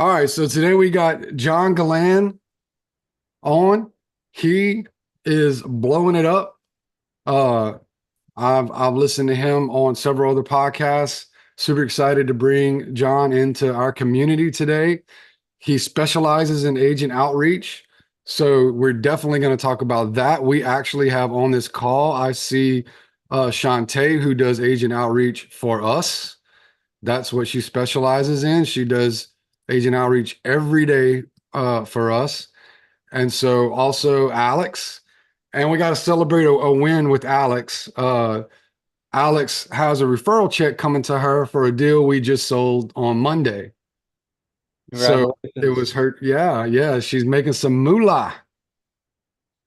All right, so today we got John Galan on. He is blowing it up. Uh, I've listened to him on several other podcasts. Super excited to bring John into our community today. He specializes in agent outreach, so we're definitely going to talk about that. We actually have on this call, I see Shantae, who does agent outreach for us. That's what she specializes in. She does agent outreach every day for us. And so also Alex. And we got to celebrate a win with Alex. Alex has a referral check coming to her for a deal we just sold on Monday. So it Congratulations. was her. Yeah, yeah. She's making some moolah.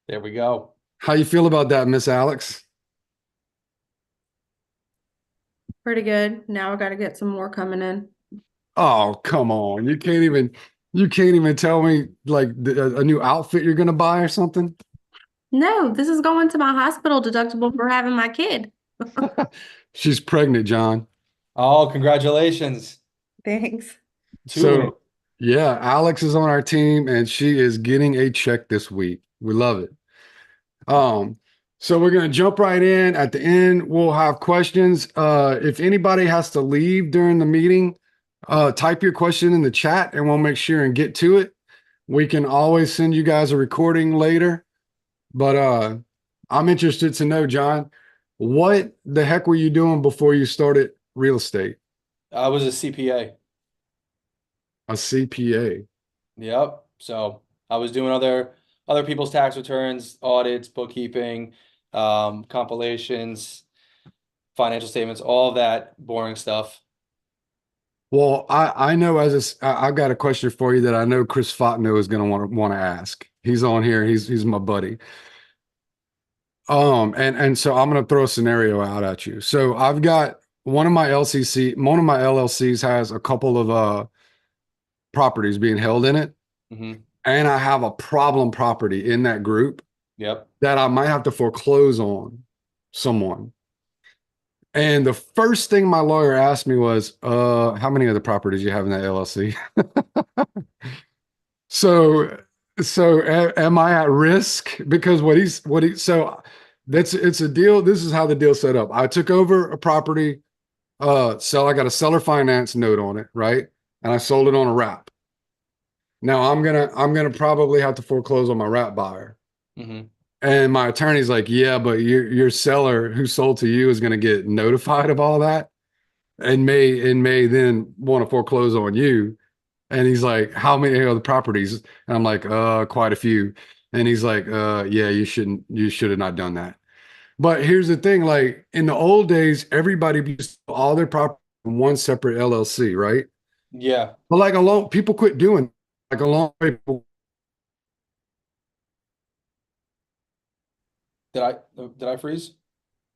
There we go. How you feel about that, Miss Alex? Pretty good. Now I got to get some more coming in. Oh, come on. You can't even tell me like a new outfit you're gonna buy or something. No, this is going to my hospital deductible for having my kid. She's pregnant, John. Oh, congratulations. Thanks. Two. So, yeah, Alex is on our team and she is getting a check this week. We love it. Um, so we're going to jump right in. At the end, we'll have questions. If anybody has to leave during the meeting, type your question in the chat and we'll make sure and get to it. We can always send you guys a recording later, but I'm interested to know, John, what the heck were you doing before you started real estate? I was a CPA. A CPA. Yep. So I was doing other people's tax returns, audits, bookkeeping, compilations, financial statements, all of that boring stuff. Well, I know I've got a question for you that I know Chris Fontenot is going to want to ask. He's on here. He's my buddy. And so I'm going to throw a scenario out at you. So I've got one of my LLCs has a couple of properties being held in it, Hmm. and I have a problem property in that group Yep. that I might have to foreclose on someone. And the first thing my lawyer asked me was, how many other properties you have in that LLC? So, am I at risk? Because so it's a deal. This is how the deal set up. I took over a property, I got a seller finance note on it, right? And I sold it on a wrap. Now I'm gonna probably have to foreclose on my wrap buyer. Hmm. And my attorney's like, yeah, but your seller who sold to you is gonna get notified of all that and may then want to foreclose on you. And he's like, how many other properties? And I'm like, quite a few. And he's like, yeah, you should have not done that. But here's the thing, like in the old days, everybody used all their property in one separate LLC, right? Yeah. But like people quit doing like a long people. Did I freeze?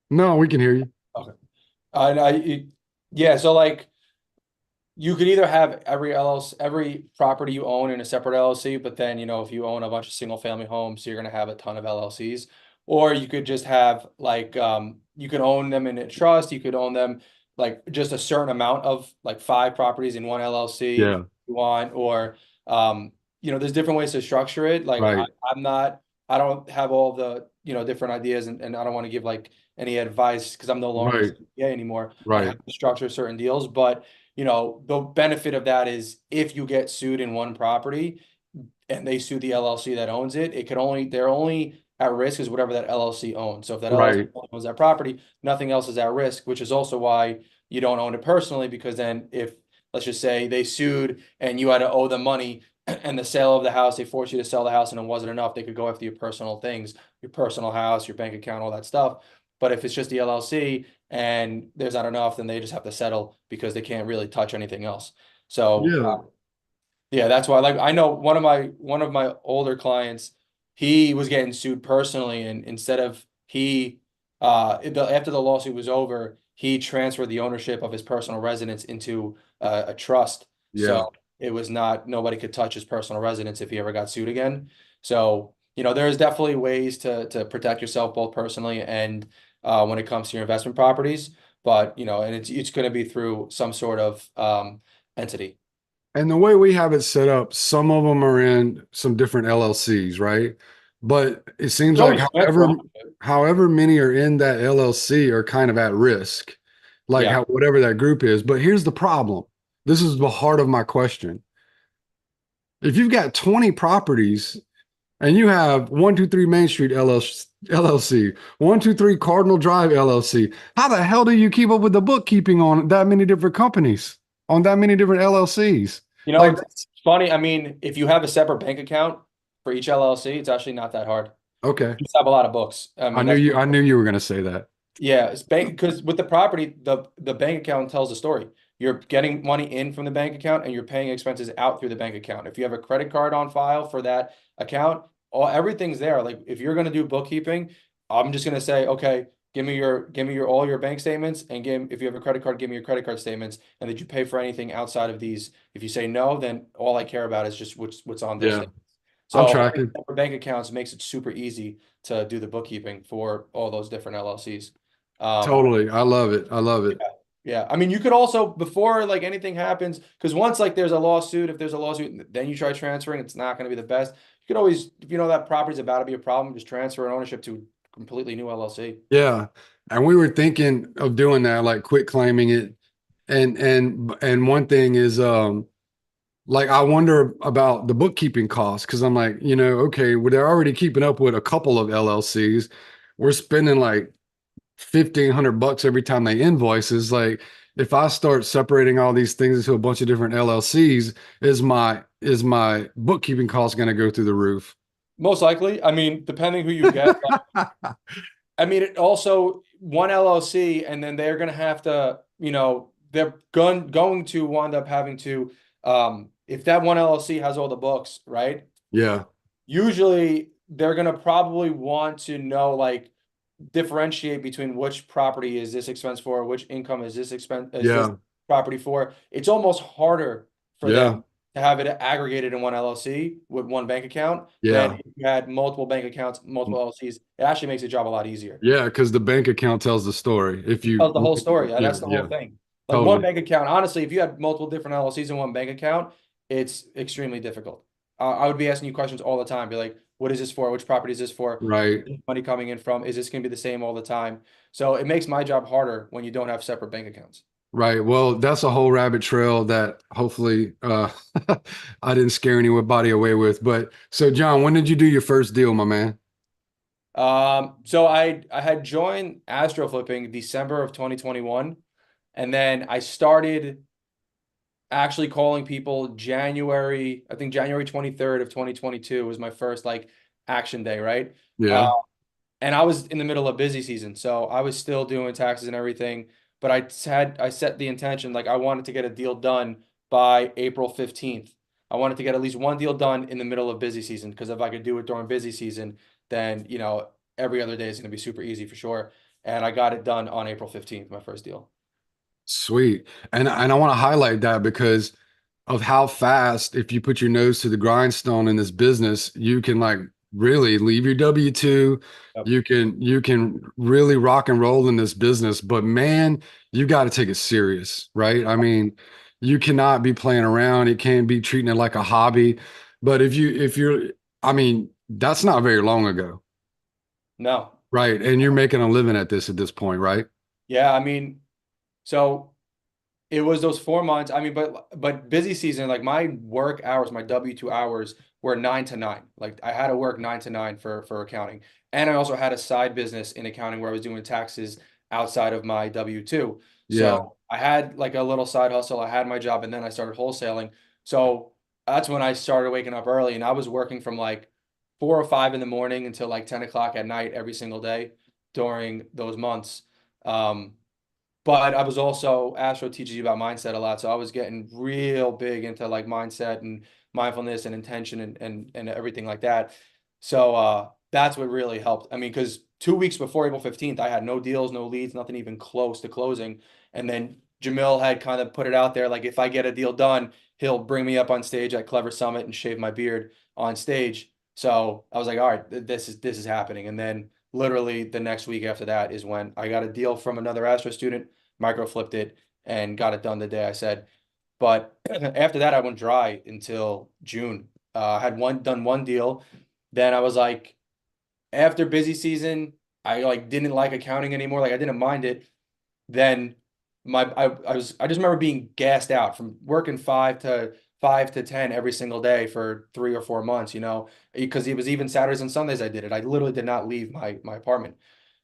No, we can hear you. Okay. Yeah. So like, you could either have every LLC, every property you own in a separate LLC, but then, if you own a bunch of single family homes, you're going to have a ton of LLCs. Or you could just have like, you could own them in a trust. You could own them like just a certain amount of like 5 properties in one LLC if Yeah, you want. Or, there's different ways to structure it. Like right, I don't have all the, different ideas and I don't want to give like any advice because I'm no longer a right, CPA anymore on how right, to structure certain deals. But the benefit of that is if you get sued in one property and they sue the LLC that owns it, they're only at risk is whatever that LLC owns. So if that LLC right, owns that property, nothing else is at risk, which is also why you don't own it personally, because then if, let's just say they sued and you had to owe them money and the sale of the house, they forced you to sell the house and it wasn't enough, they could go after your personal things, your personal house, your bank account, all that stuff. But if it's just the LLC and there's not enough, then they just have to settle because they can't really touch anything else. So yeah, yeah, that's why. Like I know one of my older clients, he was getting sued personally, and instead of after the lawsuit was over, he transferred the ownership of his personal residence into a trust. yeah, So it was not nobody could touch his personal residence if he ever got sued again. So there's definitely ways to protect yourself both personally and when it comes to your investment properties. But and it's going to be through some sort of entity. And the way we have it set up, some of them are in some different LLCs, right? But it You seems can like always transfer ownership. however many are in that LLC are kind of at risk, like Yeah. how whatever that group is. But here's the problem. This is the heart of my question. If you've got 20 properties and you have 123 Main Street LLC, 123 Cardinal Drive LLC, how the hell do you keep up with the bookkeeping on that many different companies, on that many different LLCs? You know, Like, it's funny. I mean, if you have a separate bank account for each LLC, it's actually not that hard. okay. You just have a lot of books. I mean, that's I knew you were going to say that. yeah, it's bank because with the property, the bank account tells the story. You're getting money in from the bank account and you're paying expenses out through the bank account. If you have a credit card on file for that account, everything's there. Like if you're gonna do bookkeeping, I'm just gonna say, okay, give me your all your bank statements and if you have a credit card, give me your credit card statements. And did you pay for anything outside of these? If you say no, then all I care about is just what's on those Yeah, statements. I'm So having tracking. separate bank accounts makes it super easy to do the bookkeeping for all those different LLCs. Um, Totally. I love it. I love it. yeah, yeah. I mean, you could also before like anything happens, because once like there's a lawsuit, if there's a lawsuit, then you try transferring, it's not going to be the best. You could always, if you know that property's about to be a problem, just transfer an ownership to a completely new LLC. Yeah. And we were thinking of doing that, like quit claiming it. And one thing is like I wonder about the bookkeeping costs because I'm like, okay, well, they're already keeping up with a couple of LLCs. We're spending like $1,500 every time they invoice. Is like if I start separating all these things into a bunch of different LLCs, is my bookkeeping cost going to go through the roof? Most likely. I mean, depending who you get. I mean, it also one LLC, and then they're going to have to, they're going to wind up having to, if that one LLC has all the books, right? Yeah, Usually they're going to probably want to know, like, differentiate between which property is this expense for, which income is this yeah, property for. It's almost harder for yeah, them to have it aggregated in one LLC with one bank account than yeah, if you had multiple bank accounts, multiple LLCs. It actually makes the job a lot easier. yeah. Because the bank account tells the story. If you, Tells the whole story. yeah, That's the whole yeah, thing. Like one totally. bank account, honestly, if you had multiple different LLCs in one bank account, it's extremely difficult. I would be asking you questions all the time. Be like, what is this for? Which property is this for? Right, Where's money coming in from? Is this going to be the same all the time? So it makes my job harder when you don't have separate bank accounts. right. Well, that's a whole rabbit trail that hopefully I didn't scare anybody away with. But so, John, when did you do your first deal, my man? So I had joined Astro Flipping December of 2021, and then I started actually calling people January, I think January 23rd of 2022 was my first like action day, right? Yeah, And I was in the middle of busy season, so I was still doing taxes and everything, but I set the intention like I wanted to get a deal done by April 15th. I wanted to get at least one deal done in the middle of busy season because if I could do it during busy season, then every other day is going to be super easy for sure. And I got it done on April 15th, my first deal. sweet. And I want to highlight that because of how fast, if you put your nose to the grindstone in this business, you can like really leave your W-2. Yep. You can really rock and roll in this business, but man, you got to take it serious, right? I mean, you cannot be playing around. You can't be treating it like a hobby. But I mean, that's not very long ago, No. right? And you're making a living at this point, right? Yeah, I mean, so it was those 4 months. I mean, but busy season, like my work hours, my W-2 hours were 9 to 9. Like I had to work 9 to 9 for accounting. And I also had a side business in accounting where I was doing taxes outside of my W-2. Yeah. So I had like a little side hustle. I had my job and then I started wholesaling. So that's when I started waking up early and I was working from like 4 or 5 in the morning until like 10 o'clock at night every single day during those months. Um, but I was also Astro teaches you about mindset a lot. So I was getting real big into like mindset and mindfulness and intention and everything like that. So that's what really helped. I mean, because 2 weeks before April 15th, I had no deals, no leads, nothing even close to closing. And then Jamil had kind of put it out there like if I get a deal done, he'll bring me up on stage at Clever Summit and shave my beard on stage. So I was like, all right, this is happening. And then literally the next week after that is when I got a deal from another Astro student, micro flipped it, and got it done the day I said. But after that, I went dry until June. I had done one deal. Then I was like, after busy season, I like didn't like accounting anymore. Like I didn't mind it. Then I just remember being gassed out from working 5 to 10 every single day for 3 or 4 months, because it was even Saturdays and Sundays I did it. I literally did not leave my apartment.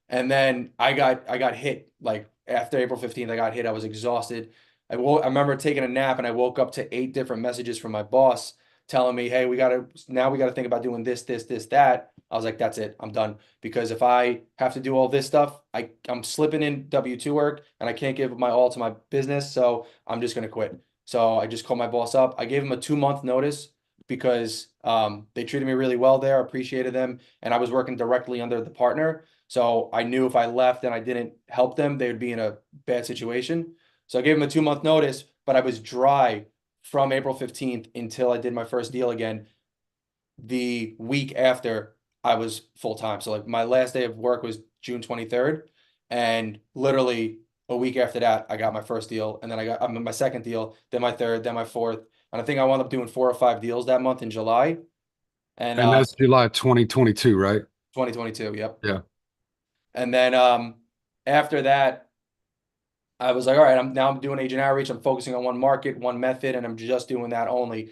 And then I got hit like after April 15th, I got hit. I was exhausted. I remember taking a nap and I woke up to 8 different messages from my boss telling me, "Hey, we gotta think about doing this, that." I was like, "That's it. I'm done." Because if I have to do all this stuff, I'm slipping in W-2 work and I can't give my all to my business. So I'm just gonna quit. So I just called my boss up. I gave him a 2 month notice because they treated me really well there, appreciated them, and I was working directly under the partner. So I knew if I left and I didn't help them, they would be in a bad situation. So I gave them a 2 month notice, but I was dry from April 15th until I did my first deal again. The week after I was full time. So like my last day of work was June 23rd. And literally a week after that, I got my first deal. And then I got my second deal, then my third, then my fourth. And I think I wound up doing 4 or 5 deals that month in July. And And that's July 2022, right? 2022, yep. Yeah. And then after that, I was like, all right, I'm doing agent outreach. I'm focusing on one market, one method, and I'm just doing that only.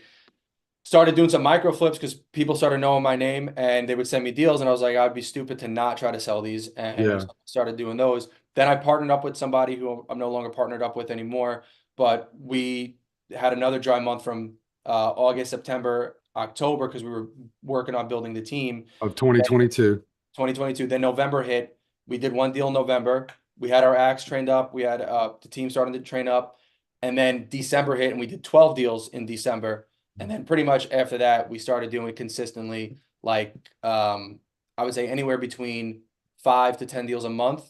Started doing some micro flips because people started knowing my name and they would send me deals. And I was like, I'd be stupid to not try to sell these. And Yeah. started doing those. Then I partnered up with somebody who I'm no longer partnered up with anymore. But we had another dry month from August, September, October, because we were working on building the team. Of 2022. 2022. Then November hit. We did one deal in November. We had our acts trained up. We had the team starting to train up. And then December hit and we did 12 deals in December. And then pretty much after that, we started doing it consistently, like I would say anywhere between 5 to 10 deals a month.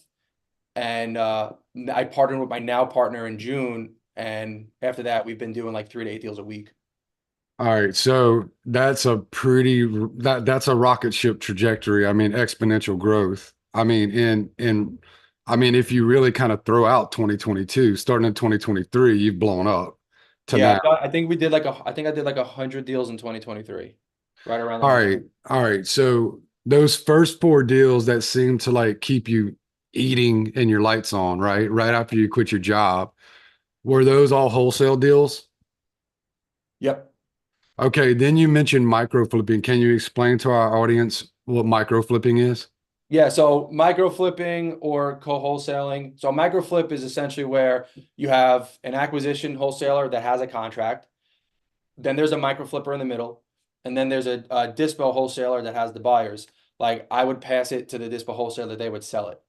And I partnered with my now partner in June. And after that, we've been doing like 3 to 8 deals a week. All right, so that's a rocket ship trajectory. I mean, exponential growth. I mean, if you really kind of throw out 2022, starting in 2023, you've blown up to Yeah, now. I think I think I did like 100 deals in 2023, right around the All 100. right, all right. So those first four deals that seem to like keep you eating and your lights on, right? Right after you quit your job, were those all wholesale deals? Yep. Okay, then you mentioned micro flipping. Can you explain to our audience what micro flipping is? Yeah, so micro flipping or co-wholesaling. So micro flip is essentially where you have an acquisition wholesaler that has a contract. Then there's a micro flipper in the middle, and then there's a dispo wholesaler that has the buyers. Like I would pass it to the dispo wholesaler, they would sell it.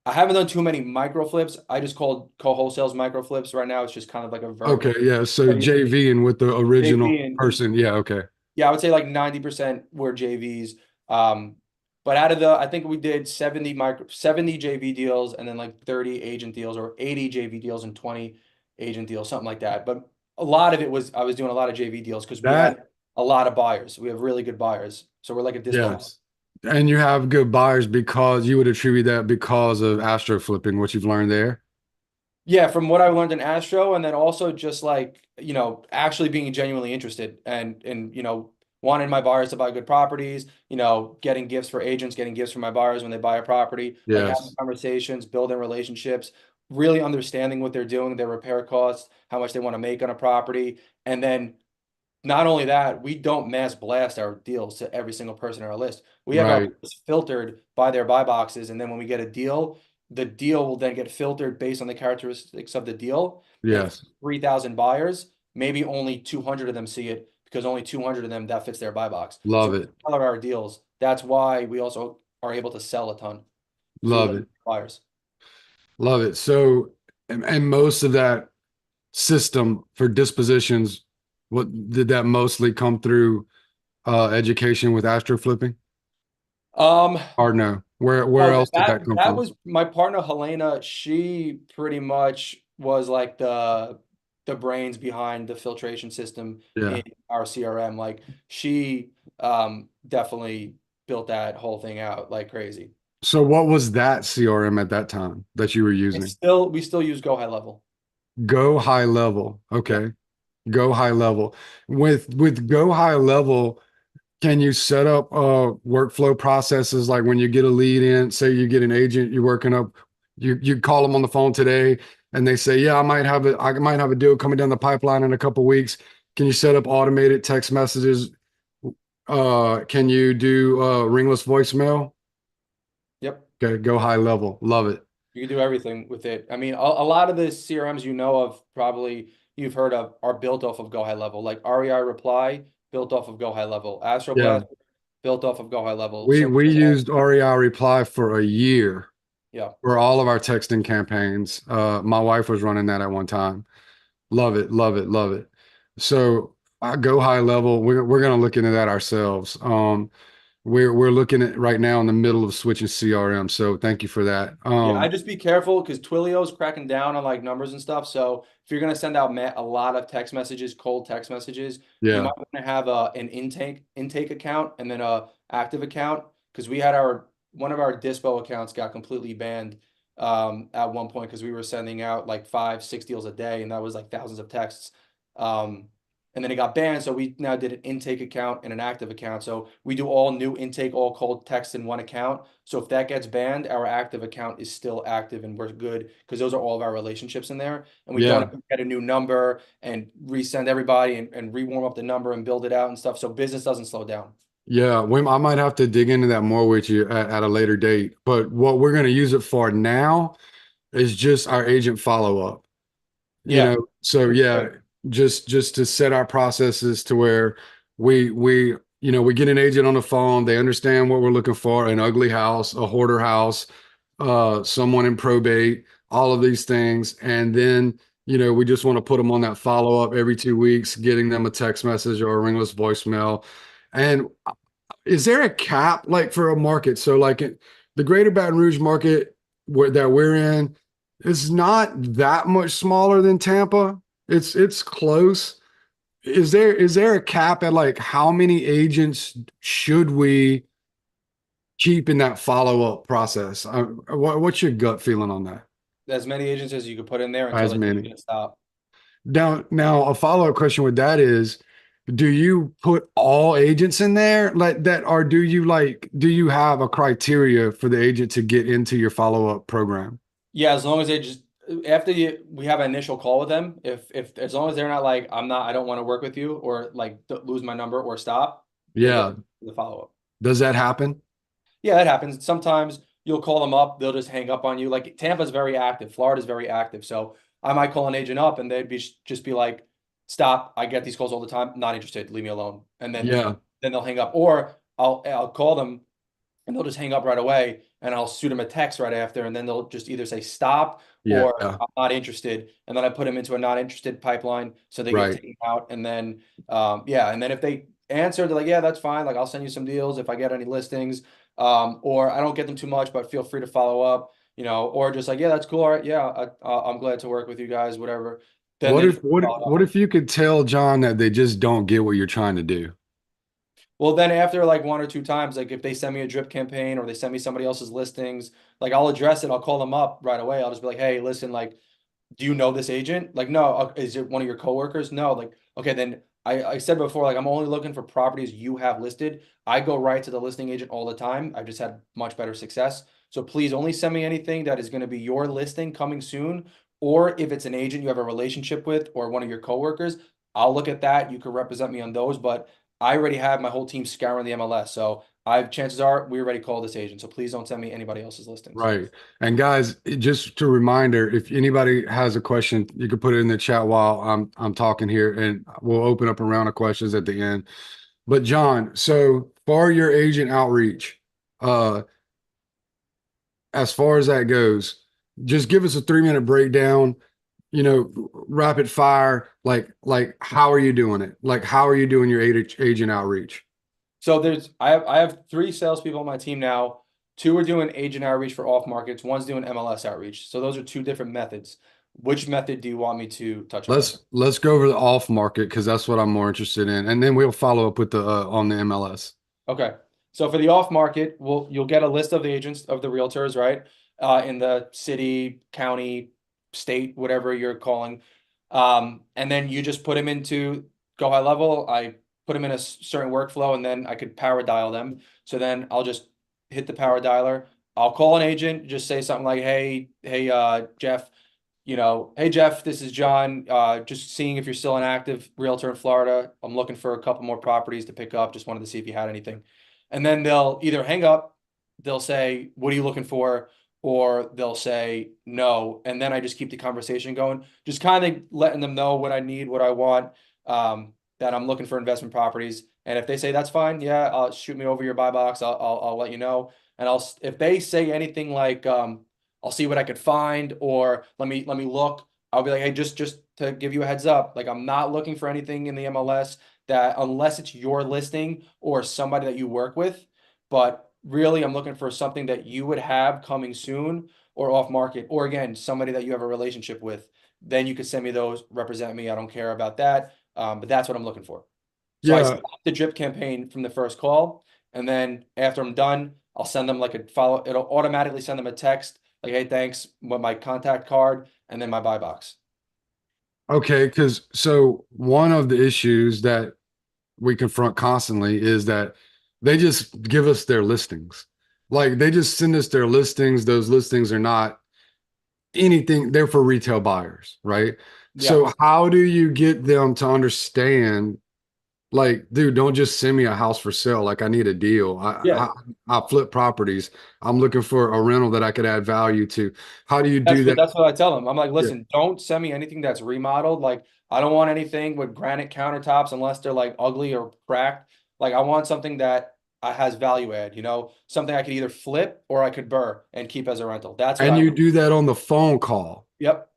I haven't done too many micro flips. I just called co-wholesales micro flips. Right now, it's just kind of like a Okay, verbiage. yeah. So But JV and with the original JV and person. Yeah, okay. yeah, I would say like 90% were JVs. Um, but out of I think we did 70 JV deals and then like 30 agent deals or 80 JV deals and 20 agent deals, something like that. But a lot of it was I was doing a lot of JV deals because we had That, a lot of buyers. We have really good buyers. So we're like a dispo. yes. And you have good buyers because you would attribute that because of astro flipping, what you've learned there. Yeah, from what I learned in Astro, and then also just like, actually being genuinely interested and wanting my buyers to buy good properties, getting gifts for agents, getting gifts for my buyers when they buy a property, like having Yes, conversations, building relationships, really understanding what they're doing, their repair costs, how much they want to make on a property. And then not only that, we don't mass blast our deals to every single person on our list. We have our right. list filtered by their buy boxes, and then when we get a deal, the deal will then get filtered based on the characteristics of the deal. If Yes, 3,000 buyers, maybe only 200 of them see it because only 200 of them that fits their buy box. So love we it. color our deals. That's why we also are able to sell a ton because we Love let it. buyers. Love it. So, and most of that system for dispositions, what did that mostly come through education with astro flipping? Um, Or no? Where No, else did that come that from? was my partner Helena. She pretty much was like the brains behind the filtration system Yeah. in our CRM. Like she definitely built that whole thing out like crazy. So what was that CRM at that time that you were It's using? still we still use Go High Level. Go high level. Yeah. Okay. Go high level. With go high level, can you set up workflow processes like when you get a lead in, say you get an agent, you're working up, you call them on the phone today and they say, yeah, I might have a deal coming down the pipeline in a couple weeks. Can you set up automated text messages? Can you do ringless voicemail? Yep. Okay, go high level. Love it. You can do everything with it. I mean, a lot of the CRMs you know of, probably you've heard of, are built off of Go High Level. Like REI Reply, built off of Go High Level. Astro Yeah. Blast, built off of Go High Level. We used REI Reply for a year Yeah. for all of our texting campaigns. My wife was running that at one time. Love it, love it, love it. So I go high level. We're gonna look into that ourselves. We're looking at right now in the middle of switching CRM. So thank you for that. Yeah, I just be careful because Twilio's cracking down on like numbers and stuff. So if you're gonna send out a lot of text messages, cold text messages, you Yeah, might want to have an intake account and then a active account, because we had our one of our dispo accounts got completely banned at one point because we were sending out like 5, 6 deals a day, and that was like thousands of texts. Um, and then it got banned, so we now did an intake account and an active account. So we do all new intake, all cold text in one account. So if that gets banned, our active account is still active and we're good, because those are all of our relationships in there. And we don't yeah, have to get a new number and resend everybody and re-warm up the number and build it out and stuff. So business doesn't slow down. yeah. I might have to dig into that more with you at a later date. But what we're gonna use it for now is just our agent follow up. Yeah, So which is yeah, great. just to set our processes to where we get an agent on the phone, they understand what we're looking for: an ugly house, a hoarder house, someone in probate, all of these things. And then we just want to put them on that follow up every 2 weeks, getting them a text message or a ringless voicemail. And is there a cap like for a market? So like the Greater Baton Rouge market that we're in is not that much smaller than Tampa. It's close. Is there a cap at like how many agents should we keep in that follow-up process? What's your gut feeling on that? As many agents as you could put in there until As they tell you many. to stop. Now a follow-up question with that is, do you put all agents in there like that, or do you have a criteria for the agent to get into your follow-up program? Yeah, as long as they just after we have an initial call with them, if as long as they're not like, I don't want to work with you, or like lose my number or stop, they get Yeah. the follow up. Does that happen? Yeah, that happens. Sometimes you'll call them up, they'll just hang up on you. Like Tampa's very active, Florida's very active. So I might call an agent up and they'd be just be like, "Stop! I get these calls all the time. Not interested. Leave me alone." And Yeah. then they'll hang up. Or I'll call them and they'll just hang up right away, and I'll shoot them a text right after, and then they'll just either say stop Yeah. or I'm not interested, and then I put them into a not interested pipeline, so they get Right. taken out. And then yeah, and then if they answer, they're like, yeah, that's fine, like I'll send you some deals if I get any listings, or I don't get them too much, but feel free to follow up, or just like, yeah, that's cool, all right, yeah, I'm glad to work with you guys, whatever. Then What they if just what follow what up. if you could tell John that they just don't get what you're trying to do? Well, then after like one or two times, like if they send me a drip campaign or they send me somebody else's listings, like I'll address it. I'll call them up right away. I'll just be like, hey, listen, like, do you know this agent? Like, no. Is it one of your coworkers? No. Like, okay, then I said before, like, I'm only looking for properties you have listed. I go right to the listing agent all the time. I've just had much better success. So please only send me anything that is going to be your listing coming soon. Or if it's an agent you have a relationship with or one of your coworkers, I'll look at that. You could represent me on those, but I already have my whole team scouring the MLS. So chances are we already called this agent. So please don't send me anybody else's listings. Right. And guys, just a reminder, if anybody has a question, you can put it in the chat while I'm talking here, and we'll open up a round of questions at the end. But John, so for your agent outreach, uh, as far as that goes, just give us a 3 minute breakdown, rapid fire, like how are you doing it? Like how are you doing your agent outreach? So I have 3 salespeople on my team now. 2 are doing agent outreach for off markets. One's doing MLS outreach. So those are 2 different methods. Which method do you want me to touch on? Let's go over the off market because that's what I'm more interested in, and then we'll follow up with the on the MLS. Okay. So for the off market, you'll get a list of the agents of the realtors, right? In the city, county, state, whatever you're calling. And then you just put them into go high level. I put them in a certain workflow, and then I could power dial them. So then I'll just hit the power dialer. I'll call an agent, just say something like, hey, Jeff, hey Jeff, this is John. Just seeing if you're still an active realtor in Florida. I'm looking for a couple more properties to pick up. Just wanted to see if you had anything. And then they'll either hang up, they'll say, what are you looking for? Or they'll say no. And then I just keep the conversation going, just kind of letting them know what I need, what I want, that I'm looking for investment properties. And if they say that's fine, yeah, shoot me over your buy box. I'll let you know. And if they say anything like, I'll see what I could find, or let me look. I'll be like, hey, just to give you a heads up, like I'm not looking for anything in the MLS that unless it's your listing or somebody that you work with, but really I'm looking for something that you would have coming soon or off market, or again, somebody that you have a relationship with. Then you could send me those, represent me. I don't care about that. But that's what I'm looking for. So I Yeah. stop the drip campaign from the first call, and then after I'm done, I'll send them like a follow. It'll automatically send them a text like, "Hey, thanks," with my contact card and then my buy box. Okay. Because so one of the issues that we confront constantly is that they just give us their listings. Like they just send us their listings. Those listings are not anything, they're for retail buyers, right? Yeah, So how do you get them to understand, like, dude, don't just send me a house for sale. Like I need a deal. yeah. I flip properties. I'm looking for a rental that I could add value to. How do you do that? That's what I tell them. I'm like, Yeah. listen, don't send me anything that's remodeled. Like, I don't want anything with granite countertops unless they're like ugly or cracked. Like, I want something that has value add, something I could either flip or I could burr and keep as a rental. That's what And I you want. do that on the phone call. Yep.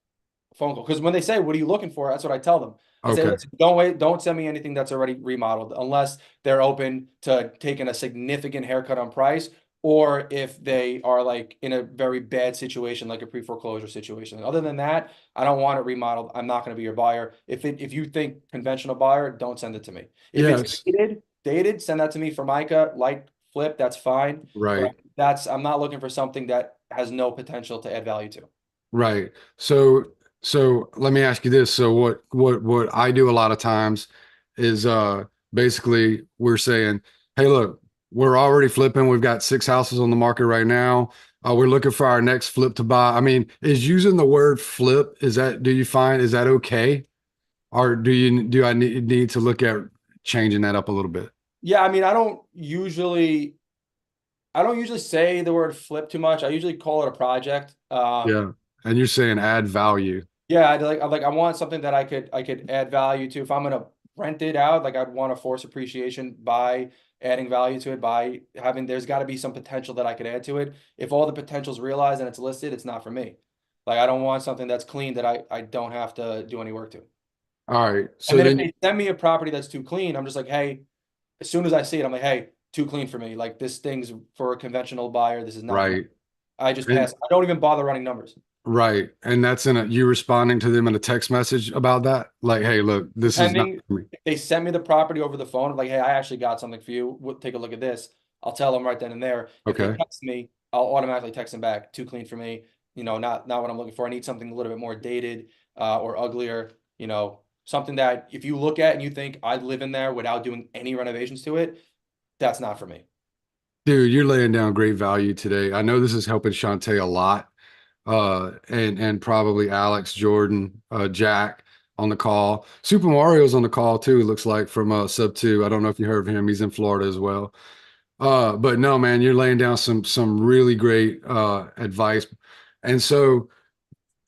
Phone call. Because when they say, what are you looking for? That's what I tell them. I say, Okay. listen, don't send me anything that's already remodeled unless they're open to taking a significant haircut on price, or if they are like in a very bad situation, like a pre-foreclosure situation. Other than that, I don't want it remodeled. I'm not going to be your buyer. If you think conventional buyer, don't send it to me. If it's Yes. dated, send that to me for Micah, like flip, that's fine. But Right. I'm not looking for something that has no potential to add value to. Right. So let me ask you this. So what I do a lot of times is basically we're saying, hey, look, we're already flipping. We've got 6 houses on the market right now. We're looking for our next flip to buy. I mean, is using the word flip, do you find is that okay? Or do I need to look at changing that up a little bit? Yeah, I mean, I don't usually say the word flip too much. I usually call it a project. Yeah. And you're saying add value. Yeah, I want something that I could add value to. If I'm gonna rent it out, like I'd want to force appreciation by adding value to it, by having there's got to be some potential that I could add to it. If all the potential's realized and it's listed, it's not for me. Like I don't want something that's clean that I don't have to do any work to. All right. And So then if then they send me a property that's too clean, I'm just like, hey, as soon as I see it, I'm like, hey, too clean for me. Like this thing's for a conventional buyer. This is not for me. right. I just And pass. I don't even bother running numbers. right. And that's you responding to them in a text message about that? Like, hey, look, this is not Depending for me. if they send me the property over the phone, like, hey, I actually got something for you. Take a look at this. I'll tell them right then and there. If they Okay. text me, I'll automatically text them back. Too clean for me. Not what I'm looking for. I need something a little bit more dated, or uglier. Something that if you look at and you think I'd live in there without doing any renovations to it, that's not for me. Dude, you're laying down great value today. I know this is helping Shantae a lot. And probably Alex, Jordan, Jack on the call. Super Mario's on the call too, it looks like from Sub 2. I don't know if you heard of him. He's in Florida as well. But no, man, you're laying down some really great advice. And so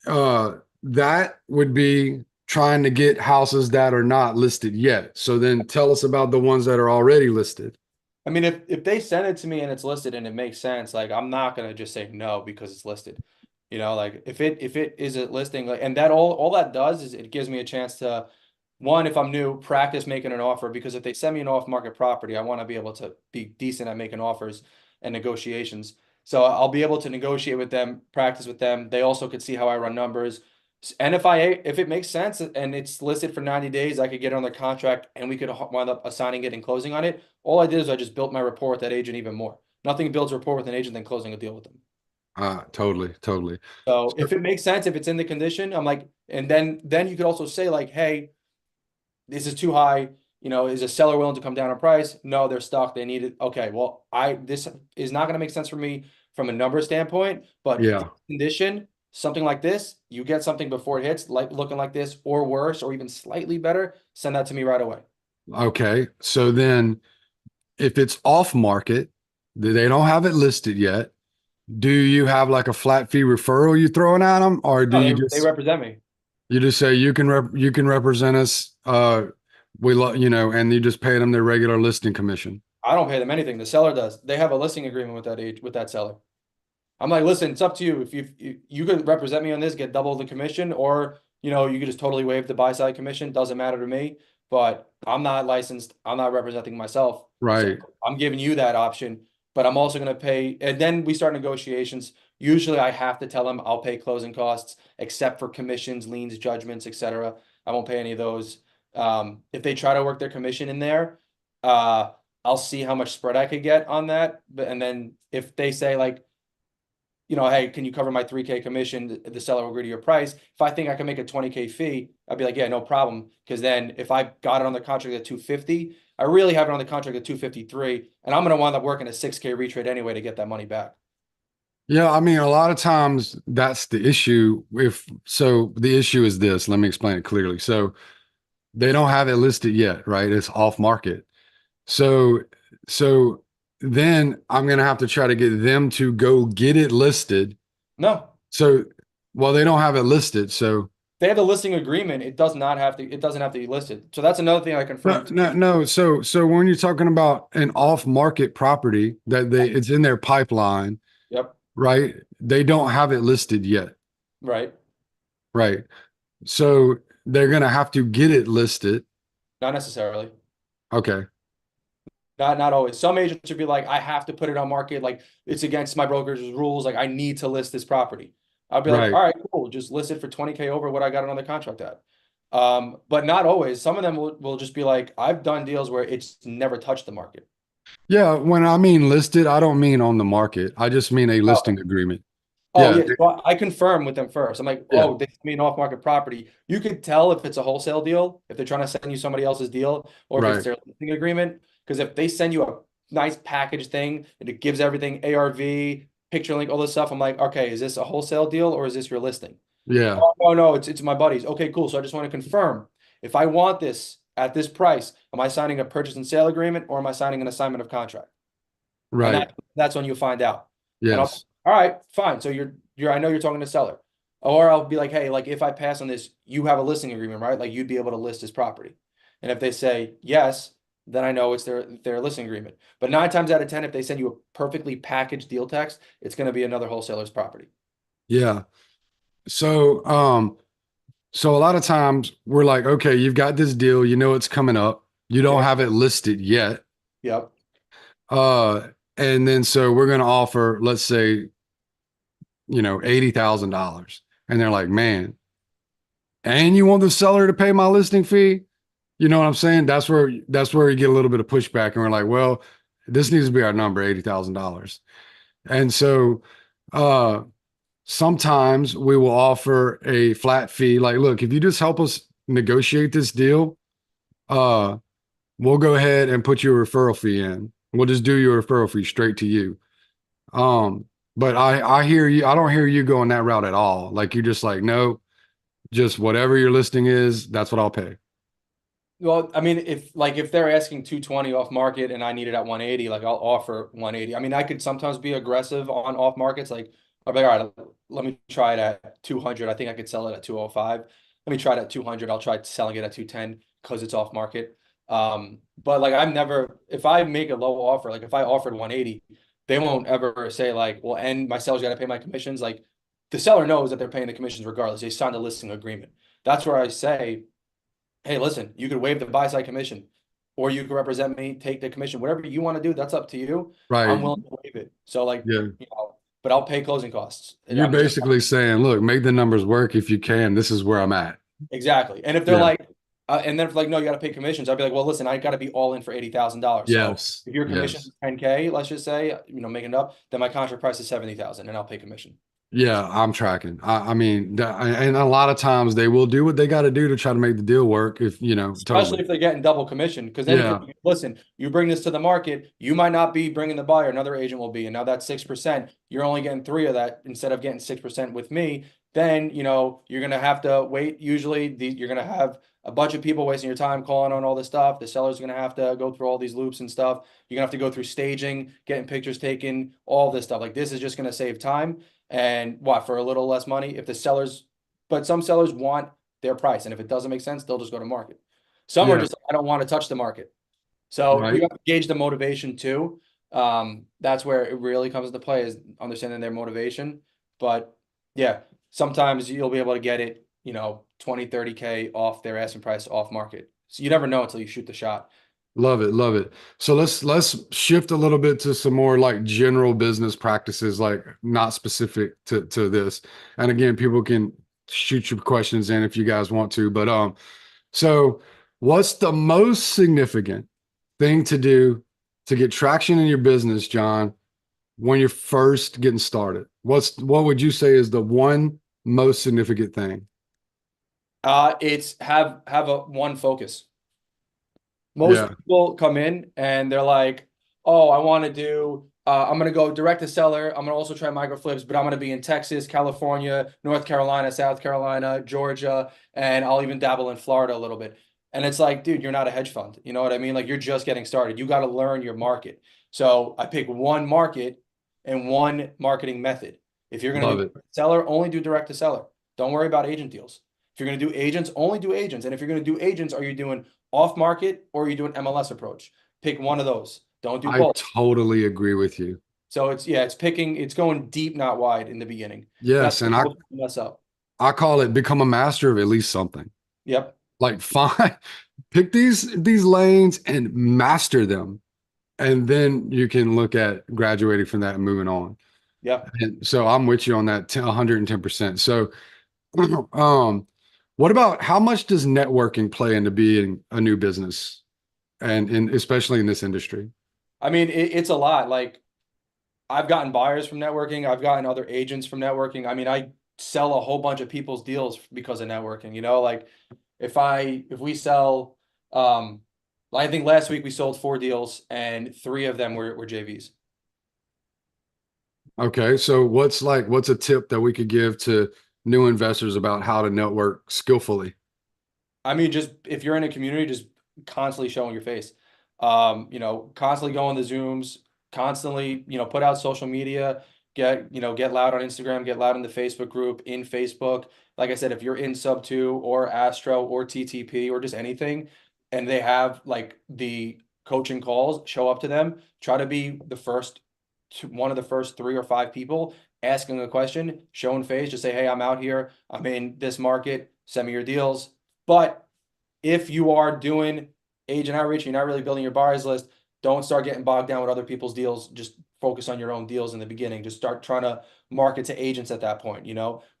that would be trying to get houses that are not listed yet. So then tell us about the ones that are already listed. I mean, if they send it to me and it's listed and it makes sense, like I'm not gonna just say no because it's listed. Like if it is a listing, like, and that all that does is it gives me a chance to, one, if I'm new, practice making an offer, because if they send me an off-market property, I want to be able to be decent at making offers and negotiations. So I'll be able to negotiate with them, practice with them. They also could see how I run numbers. And if it makes sense and it's listed for 90 days, I could get it on the contract and we could wind up assigning it and closing on it. All I did is I just built my rapport with that agent even more. Nothing builds rapport with an agent than closing a deal with them. Totally. So if it makes sense, if it's in the condition, I'm like, and then you could also say like, hey, this is too high. You know, is a seller willing to come down in price? No, they're stuck. They need it. Okay, well, this is not going to make sense for me from a number standpoint, but in Yeah. condition, something like this, you get something before it hits, like looking like this or worse, or even slightly better, send that to me right away. Okay. So then if it's off market, they don't have it listed yet. Do you have like a flat fee referral you throwing at them, or do No, you they just represent me. you just say you can represent us? We love and you just pay them their regular listing commission. I don't pay them anything. The seller does. They have a listing agreement with that seller. I'm like, listen, it's up to you. If you could represent me on this, get double the commission, or you could just totally waive the buy side commission. Doesn't matter to me. But I'm not licensed. I'm not representing myself. So Right. I'm giving you that option. But I'm also going to pay, and then we start negotiations. Usually I have to tell them I'll pay closing costs, except for commissions, liens, judgments, etc. I won't pay any of those. If they try to work their commission in there, uh, I'll see how much spread I could get on that. But and then if they say like, hey, can you cover my 3K commission? The seller will agree to your price. If I think I can make a 20K fee, I'd be like, yeah, no problem. Because then if I got it on the contract at 250, I really have it on the contract at 253, and I'm going to wind up working a 6K retrade anyway to get that money back. Yeah, I mean, a lot of times that's the issue. The issue is this, let me explain it clearly. So they don't have it listed yet, right? It's off market. So, so then I'm gonna have to try to get them to go get it listed. No, So, well, they don't have it listed. So, they have a listing agreement. It doesn't have to be listed. So that's another thing I no, confirmed no, too. no. So when you're talking about an off-market property that it's in their pipeline, Yep. right? They don't have it listed yet, Right. right? So they're gonna have to get it listed. Not necessarily. Okay, Not always. Some agents would be like, I have to put it on market. Like it's against my broker's rules. Like I need to list this property. I'll be like, right. all right, cool. Just list it for 20K over what I got it on the contract at. But not always. Some of them will just be like, I've done deals where it's never touched the market. Yeah, when I mean listed, I don't mean on the market. I just mean a listing agreement. Oh Yeah, yeah, well, I confirm with them first. I'm like, yeah, oh, they mean off-market property. You could tell if it's a wholesale deal, if they're trying to send you somebody else's deal, or if it's right. their listing agreement. Because if they send you a nice package thing and it gives everything ARV, picture link, all this stuff, I'm like, okay, is this a wholesale deal or is this your listing? Yeah, Oh no, it's my buddies. Okay, cool. So I just want to confirm if I want this at this price, am I signing a purchase and sale agreement or am I signing an assignment of contract? And right. that's when you find out. And I'll, Yes. all right, fine. So I know you're talking to seller. Or I'll be like, hey, like if I pass on this, you have a listing agreement, right? Like you'd be able to list this property. And if they say yes, then I know it's their listing agreement. But 9 times out of 10, if they send you a perfectly packaged deal text, it's going to be another wholesaler's property. Yeah. So, so a lot of times we're like, okay, you've got this deal, you know it's coming up. You don't Yeah. have it listed yet. Yep. Uh, and then so we're gonna offer, let's say, $80,000. And they're like, man, and you want the seller to pay my listing fee? You know what I'm saying? That's where you get a little bit of pushback, and we're like, well, this needs to be our number, $80,000. And so uh sometimes we will offer a flat fee. Like, look, if you just help us negotiate this deal, uh, we'll go ahead and put your referral fee in. We'll just do your referral fee straight to you. Um, but I hear you. I don't hear you going that route at all. Like you're just like, no, just whatever your listing is, that's what I'll pay. Well, I mean, if they're asking 220 off market and I need it at 180, like I'll offer 180. I mean, I could sometimes be aggressive on off markets. Like I'll be like, all right, let me try it at 200. I think I could sell it at 205. Let me try it at 200. I'll try selling it at 210 because it's off market. But like I've never, if I make a low offer, like if I offered 180, they won't ever say like, well, and my seller's got to pay my commissions. Like the seller knows that they're paying the commissions regardless. They signed a listing agreement. That's where I say, hey, listen, you could waive the buy side commission, or you could represent me, take the commission, whatever you want to do. That's up to you. I'm Right. willing to waive it. So like, Yeah. but I'll pay closing costs. And You're I'm just basically saying, look, make the numbers work if you can. This is where I'm at. exactly. And if they're Yeah. like, And then if like, no, you got to pay commissions. I'd be like, well, listen, I got to be all in for $80,000. So Yes. if your commission Yes. is 10K, let's just say, making it up, then my contract price is 70,000 and I'll pay commission. Yeah, I'm tracking. I mean, and a lot of times they will do what they got to do to try to make the deal work. If you know, Especially totally. if they're getting double commission. Because then Yeah, listen, you bring this to the market, you might not be bringing the buyer, another agent will be. And now that's 6%. You're only getting three of that instead of getting 6% with me. Then, you're going to have to wait. Usually you're going to have a bunch of people wasting your time calling on all this stuff. The seller's going to have to go through all these loops and stuff. You're going to have to go through staging, getting pictures taken, all this stuff. Like this is just going to save time. And what, for a little less money? But some sellers want their price. And if it doesn't make sense, they'll just go to market. Some are yeah, just, I don't want to touch the market. So you right. have to gauge the motivation too. That's where it really comes into play, is understanding their motivation. But yeah, sometimes you'll be able to get it, 20, 30K off their asking price off market. So you never know until you shoot the shot. Love it, love it. So let's shift a little bit to some more like general business practices, like not specific to this. And again, people can shoot your questions in if you guys want to. But so what's the most significant thing to do to get traction in your business, John, when you're first getting started? What would you say is the one most significant thing? It's have a one focus. Most Yeah. people come in and they're like, oh, I want to do, I'm going to go direct to seller. I'm going to also try micro flips, but I'm going to be in Texas, California, North Carolina, South Carolina, Georgia, and I'll even dabble in Florida a little bit. And it's like, dude, you're not a hedge fund. You know what I mean? Like you're just getting started. You got to learn your market. So I pick one market and one marketing method. If you're going to Love do it. seller, only do direct to seller. Don't worry about agent deals. If you're going to do agents, only do agents. And if you're going to do agents, are you doing off market or you do an MLS approach? Pick one of those. Don't do I both. totally agree with you. So it's going deep, not wide in the beginning. That's Yes, where and most people mess up. I call it become a master of at least something. Yep. Like find pick these lanes and master them. And then you can look at graduating from that and moving on. Yep. And so I'm with you on that 110%. So um what about how much does networking play into being a new business and especially in this industry? I mean, it's a lot. Like I've gotten buyers from networking. I've gotten other agents from networking. I mean, I sell a whole bunch of people's deals because of networking, like if we sell, I think last week we sold 4 deals and 3 of them were JVs. Okay, so what's a tip that we could give to new investors about how to network skillfully? I mean, just if you're in a community, just constantly showing your face. Constantly go on the Zooms, constantly, put out social media, get loud on Instagram, get loud in the Facebook group, in Facebook. Like I said, if you're in Sub 2 or Astro or TTP or just anything, and they have like the coaching calls, show up to them, try to be one of the first 3 or 5 people asking a question, showing face, just say, hey, I'm out here, I'm in this market, send me your deals. But if you are doing agent outreach, you're not really building your buyers list, don't start getting bogged down with other people's deals. Just focus on your own deals in the beginning. Just start trying to market to agents at that point.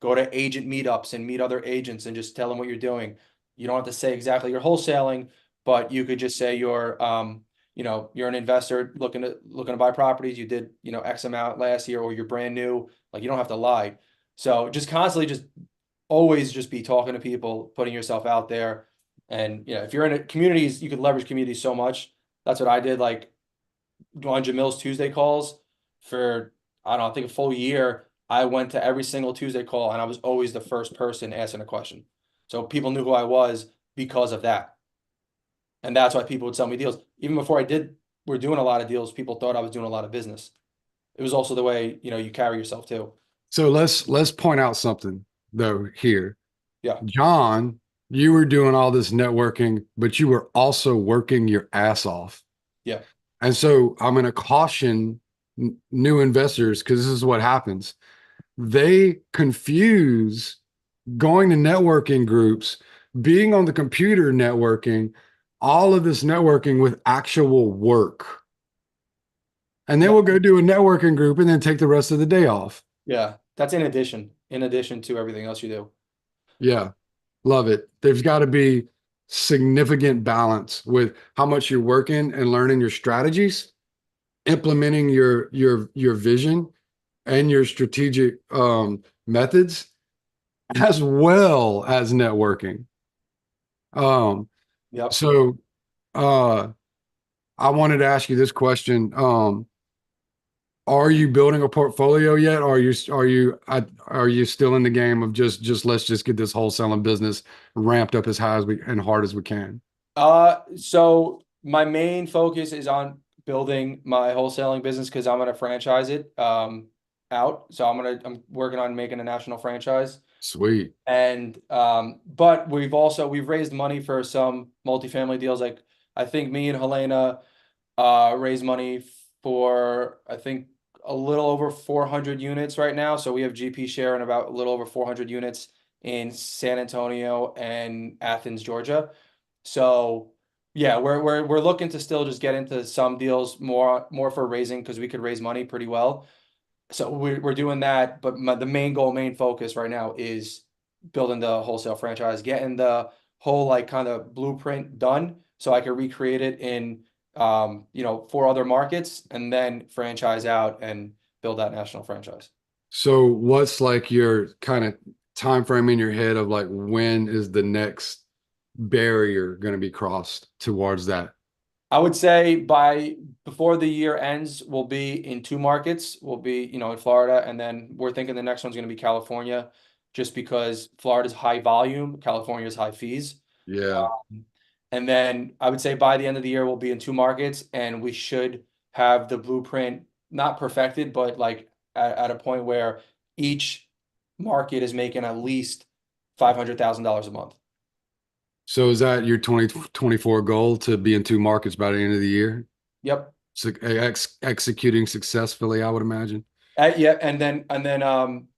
Go to agent meetups and meet other agents and just tell them what you're doing. You don't have to say exactly you're wholesaling, but you could just say you're an investor looking to buy properties. You did, X amount last year, or you're brand new. Like you don't have to lie. So just constantly just always just be talking to people, putting yourself out there. And if you're in communities, you could leverage communities so much. That's what I did. Like on Jamil's Tuesday calls for, I don't know, I think a full year. I went to every single Tuesday call and I was always the first person asking a question. So people knew who I was because of that. And that's why people would sell me deals. Even before we're doing a lot of deals, people thought I was doing a lot of business. It was also the way, you carry yourself too. So let's point out something though here. Yeah. John, you were doing all this networking, but you were also working your ass off. Yeah. And so I'm going to caution new investors because this is what happens. They confuse going to networking groups, being on the computer networking, all of this networking with actual work. And then we'll go do a networking group and then take the rest of the day off. Yeah. That's in addition to everything else you do. Yeah. Love it. There's got to be significant balance with how much you're working and learning your strategies, implementing your vision and your strategic methods, as well as networking. Um, Yep. so uh, I wanted to ask you this question. Are you building a portfolio yet? Or are you still in the game of just let's just get this wholesaling business ramped up as high as we and hard as we can? So my main focus is on building my wholesaling business because I'm gonna franchise it out. So I'm working on making a national franchise. Sweet. And but we've raised money for some multifamily deals. Like I think me and Helena raised money for I think a little over 400 units right now. So we have GP share in about a little over 400 units in San Antonio and Athens, Georgia. So yeah, we're looking to still just get into some deals more for raising because we could raise money pretty well. So we're doing that, but the main goal, main focus right now is building the wholesale franchise, getting the whole like kind of blueprint done so I can recreate it in 4 other markets and then franchise out and build that national franchise. So what's like your kind of time frame in your head of like when is the next barrier going to be crossed towards that? I would say by before the year ends, we'll be in 2 markets. We'll be, in Florida, and then we're thinking the next one's going to be California, just because Florida's high volume, California's high fees. Yeah. And then I would say by the end of the year, we'll be in 2 markets, and we should have the blueprint not perfected, but like at a point where each market is making at least $500,000 a month. So is that your 2024 goal to be in two markets by the end of the year? Yep. So executing successfully, I would imagine. Yeah, and then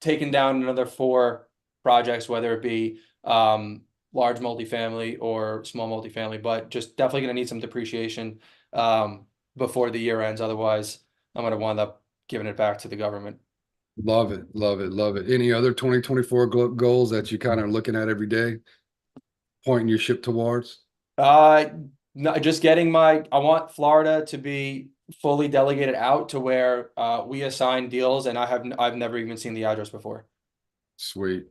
taking down another 4 projects, whether it be large multifamily or small multifamily, but just definitely going to need some depreciation before the year ends. Otherwise, I'm going to wind up giving it back to the government. Love it, love it, love it. Any other 2024 goals that you kind of looking at every day, pointing your ship towards? Uh, no, just getting I want Florida to be fully delegated out to where we assign deals, and I've never even seen the address before. Sweet.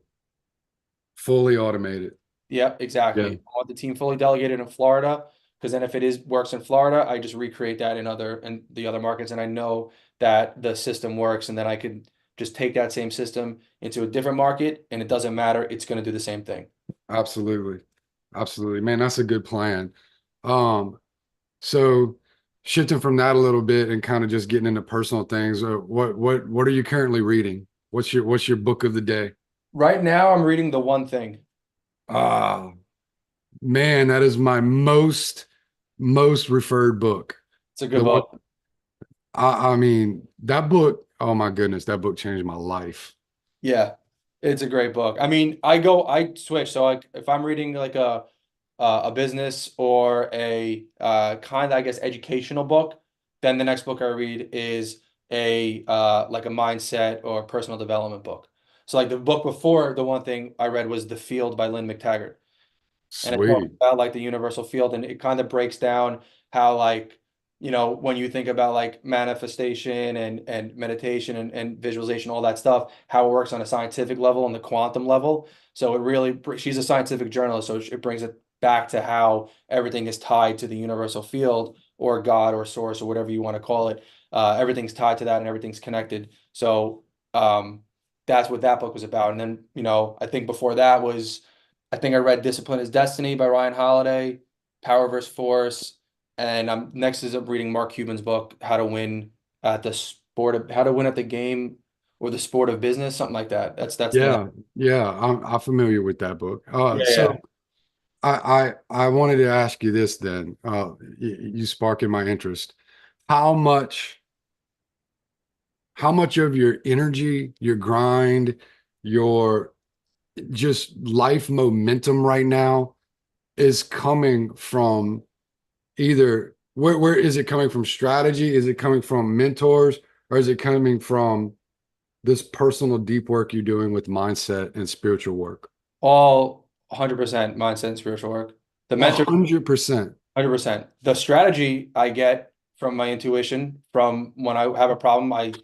Fully automated. Yeah, exactly. Yeah, I want the team fully delegated in Florida because then if it is works in Florida, I just recreate that in the other markets, and I know that the system works, and then I could just take that same system into a different market, and it doesn't matter. It's going to do the same thing. absolutely. Absolutely. Man, that's a good plan. Um, so shifting from that a little bit and kind of just getting into personal things, what are you currently reading? What's your book of the day? Right now, I'm reading The One Thing. Ah, man, that is my most referred book. It's a good The one book. I mean, that book, oh my goodness, that book changed my life. Yeah, it's a great book. I mean, I switch. So like if I'm reading like a business or a kind of I guess educational book, then the next book I read is a like a mindset or personal development book. So like the book before The One Thing I read was The Field by Lynn McTaggart. And it talks Sweet. about like the universal field, and it kind of breaks down how like when you think about like manifestation and meditation and visualization, all that stuff, how it works on a scientific level and the quantum level. So it really she's a scientific journalist, so it brings it back to how everything is tied to the universal field or God or source or whatever you want to call it. Everything's tied to that and everything's connected. So that's what that book was about. And then I think before that was I think I read Discipline is Destiny by Ryan Holiday, Power versus Force, and I'm next is up reading Mark Cuban's book, How to Win at the Game or the Sport of Business, something like that. That's the next. Yeah, yeah, I'm familiar with that book. Yeah, So yeah. I wanted to ask you this then. You sparking my interest. How much how much of your energy, your grind, your just life momentum right now is coming from either where is it coming from strategy? Is it coming from mentors? Or is it coming from this personal deep work you're doing with mindset and spiritual work? All 100% mindset and spiritual work. The mentor, 100%. 100%. The strategy I get from my intuition, from when I have a problem, I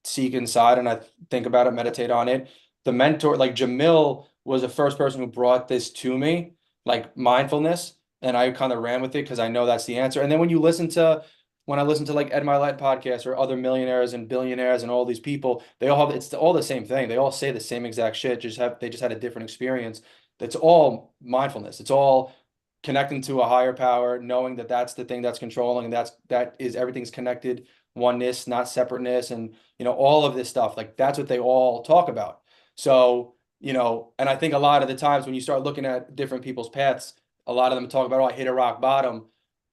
seek inside and I think about it, meditate on it. The mentor, like Jamil, was the first person who brought this to me, like mindfulness, and I kind of ran with it because I know that's the answer. And then when I listen to like Ed Mylett podcast or other millionaires and billionaires and all these people, they all have it's all the same thing. They all say the same exact shit. They just had a different experience. That's all mindfulness. It's all connecting to a higher power, knowing that that's the thing that's controlling, and that is everything's connected, oneness, not separateness, and all of this stuff. Like that's what they all talk about. So, and I think a lot of the times when you start looking at different people's paths, a lot of them talk about, oh, I hit a rock bottom,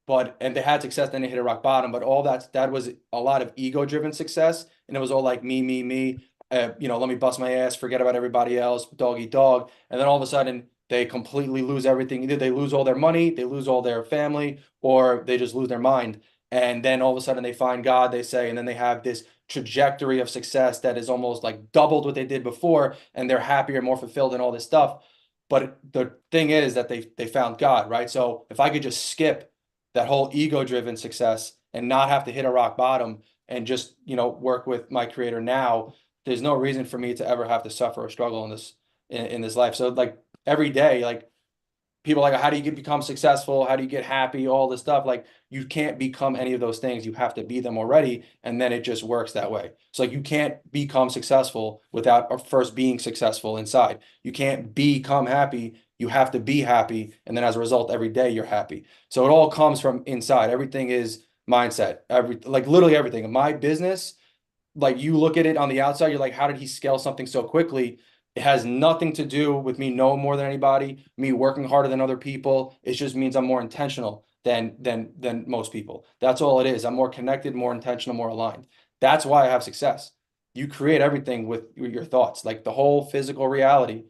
and they had success, then they hit a rock bottom. But all that was a lot of ego-driven success, and it was all like me, me, me. Let me bust my ass, forget about everybody else, dog eat dog, and then all of a sudden they completely lose everything. Either they lose all their money, they lose all their family, or they just lose their mind. And then all of a sudden they find God, they say, and then they have this trajectory of success that is almost like doubled what they did before, and they're happier, more fulfilled, and all this stuff. But the thing is that they found God, right? So if I could just skip that whole ego-driven success and not have to hit a rock bottom and just work with my creator now, there's no reason for me to ever have to suffer or struggle in this life. So like every day, like people are like, how do you become successful? How do you get happy? All this stuff. Like you can't become any of those things. You have to be them already. And then it just works that way. So like you can't become successful without first being successful inside. You can't become happy. You have to be happy. And then as a result, every day you're happy. So it all comes from inside. Everything is mindset. Like literally everything. In my business, like you look at it on the outside, you're like, how did he scale something so quickly? It has nothing to do with me knowing more than anybody, me working harder than other people. It just means I'm more intentional than most people. That's all it is. I'm more connected, more intentional, more aligned. That's why I have success. You create everything with your thoughts. Like the whole physical reality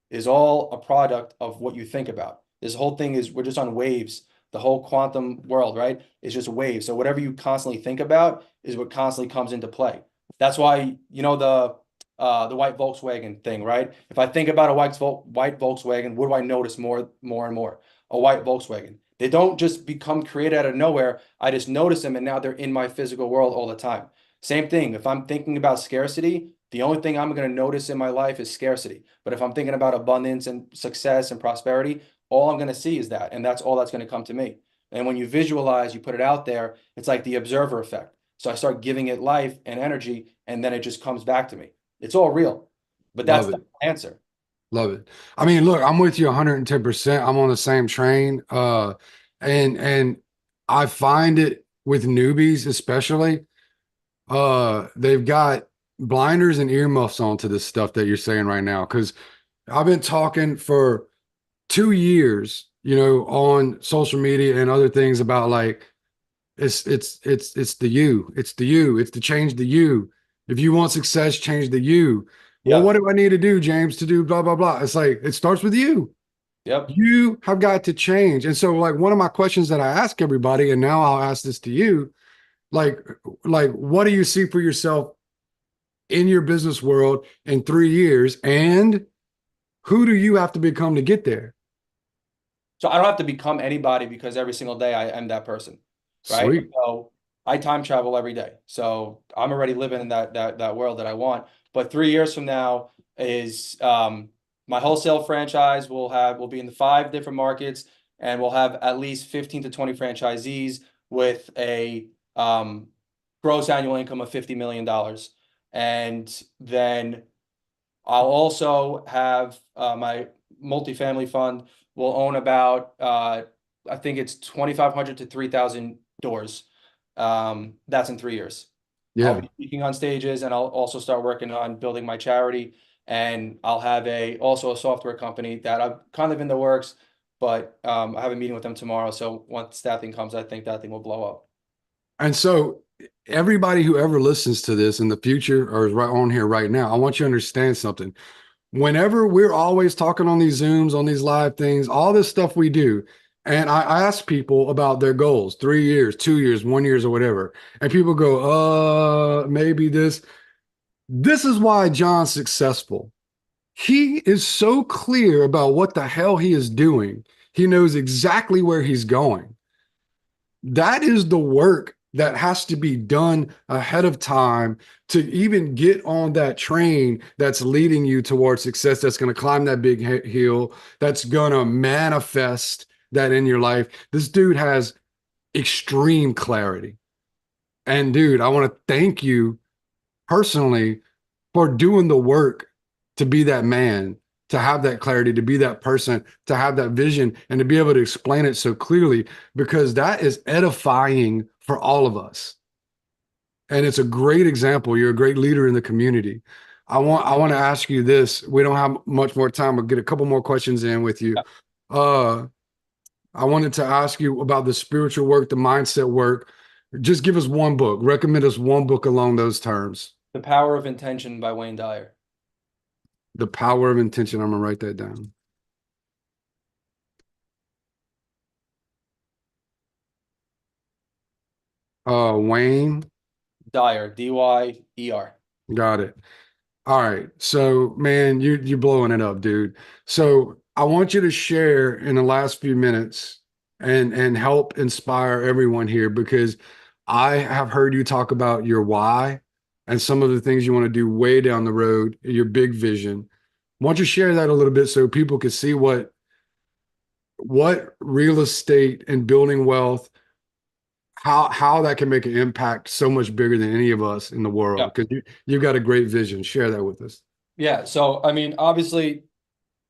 is all a product of what you think about. This whole thing is we're just on waves. The whole quantum world, right, is just waves. So whatever you constantly think about is what constantly comes into play. That's why, the white Volkswagen thing, right? If I think about a white Volkswagen, what do I notice more and more? A white Volkswagen. They don't just become created out of nowhere. I just notice them and now they're in my physical world all the time. Same thing. If I'm thinking about scarcity, the only thing I'm going to notice in my life is scarcity. But if I'm thinking about abundance and success and prosperity, all I'm going to see is that. And that's all that's going to come to me. And when you visualize, you put it out there, it's like the observer effect. So I start giving it life and energy, and then it just comes back to me. It's all real, but that's the answer. Love it. I mean, look, I'm with you 110%. I'm on the same train. And I find it with newbies, especially, they've got blinders and earmuffs onto this stuff that you're saying right now. Cause I've been talking for 2 years, on social media and other things about like, it's the you, it's to change the you. If you want success, change the you. Well, Yep. what do I need to do, James, to do blah, blah, blah? It's like, it starts with you. Yep. You have got to change. And so like one of my questions that I ask everybody, and now I'll ask this to you, like what do you see for yourself in your business world in 3 years? And who do you have to become to get there? So I don't have to become anybody because every single day I am that person, right? Sweet. So I time travel every day. So I'm already living in that world that I want. But 3 years from now is my wholesale franchise will be in the 5 different markets, and we'll have at least 15 to 20 franchisees with a gross annual income of $50 million. And then I'll also have my multifamily fund will own about I think it's 2,500 to 3,000 doors. That's in 3 years. Yeah. I'll be speaking on stages, and I'll also start working on building my charity. And I'll have also a software company that I'm kind of in the works, but I have a meeting with them tomorrow. So once that thing comes, I think that thing will blow up. And so everybody who ever listens to this in the future or is right on here right now, I want you to understand something. Whenever we're always talking on these Zooms, on these live things, all this stuff we do, and I ask people about their goals, 3 years, 2 years, 1 year, or whatever. And people go, maybe this. This is why John's successful. He is so clear about what the hell he is doing. He knows exactly where he's going. That is the work that has to be done ahead of time to even get on that train that's leading you towards success, that's going to climb that big hill, that's going to manifest that in your life. This dude has extreme clarity. And dude, I want to thank you personally for doing the work to be that man, to have that clarity, to be that person, to have that vision, and to be able to explain it so clearly, because that is edifying for all of us. And it's a great example. You're a great leader in the community. I want to ask you this. We don't have much more time. I'll get a couple more questions in with you. Uh, I wanted to ask you about the spiritual work, the mindset work. Just give us one book. Recommend us one book along those terms. The Power of Intention by Wayne Dyer. The Power of Intention. I'm gonna write that down. Wayne. Dyer, D-Y-E-R. Got it. All right. So, man, you're blowing it up, dude. So I want you to share in the last few minutes and help inspire everyone here, because I have heard you talk about your why and some of the things you want to do way down the road, your big vision. Why don't you share that a little bit so people can see what real estate and building wealth, how that can make an impact so much bigger than any of us in the world, because you've got a great vision. Share that with us. Yeah. So, I mean, obviously,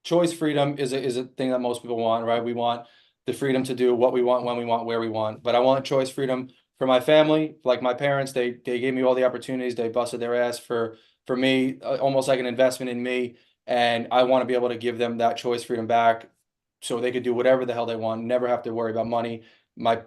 choice freedom is a thing that most people want, right? We want the freedom to do what we want, when we want, where we want. But I want choice freedom for my family. Like my parents, they gave me all the opportunities. They busted their ass for me, almost like an investment in me. And I want to be able to give them that choice freedom back so they could do whatever the hell they want, never have to worry about money. My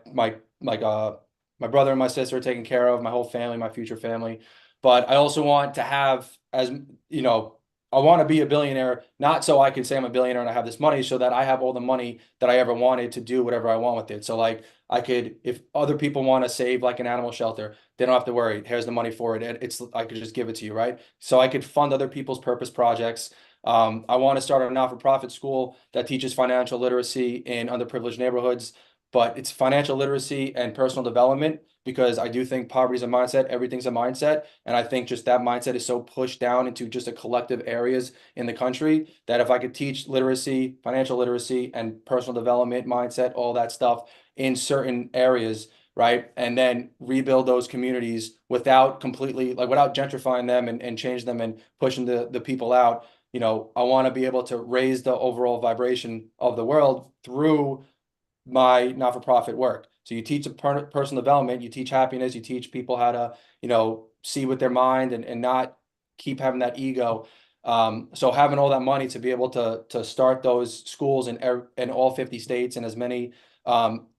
brother and my sister are taken care of, my whole family, my future family. But I also want to have, as you know, I want to be a billionaire, not so I can say I'm a billionaire and I have this money, so that I have all the money that I ever wanted to do whatever I want with it. So like I could, if other people want to save like an animal shelter, they don't have to worry. Here's the money for it. It's I could just give it to you, right? So I could fund other people's purpose projects. I want to start a not-for-profit school that teaches financial literacy in underprivileged neighborhoods, but it's financial literacy and personal development, because I do think poverty is a mindset, everything's a mindset. And I think just that mindset is so pushed down into just a collective areas in the country that if I could teach literacy, financial literacy, and personal development mindset, all that stuff in certain areas, right? And then rebuild those communities without completely, like without gentrifying them and change them and pushing the people out. I want to be able to raise the overall vibration of the world through my not-for-profit work. So you teach personal development, you teach happiness, you teach people how to, see with their mind and not keep having that ego. So having all that money to be able to start those schools in all 50 states and as many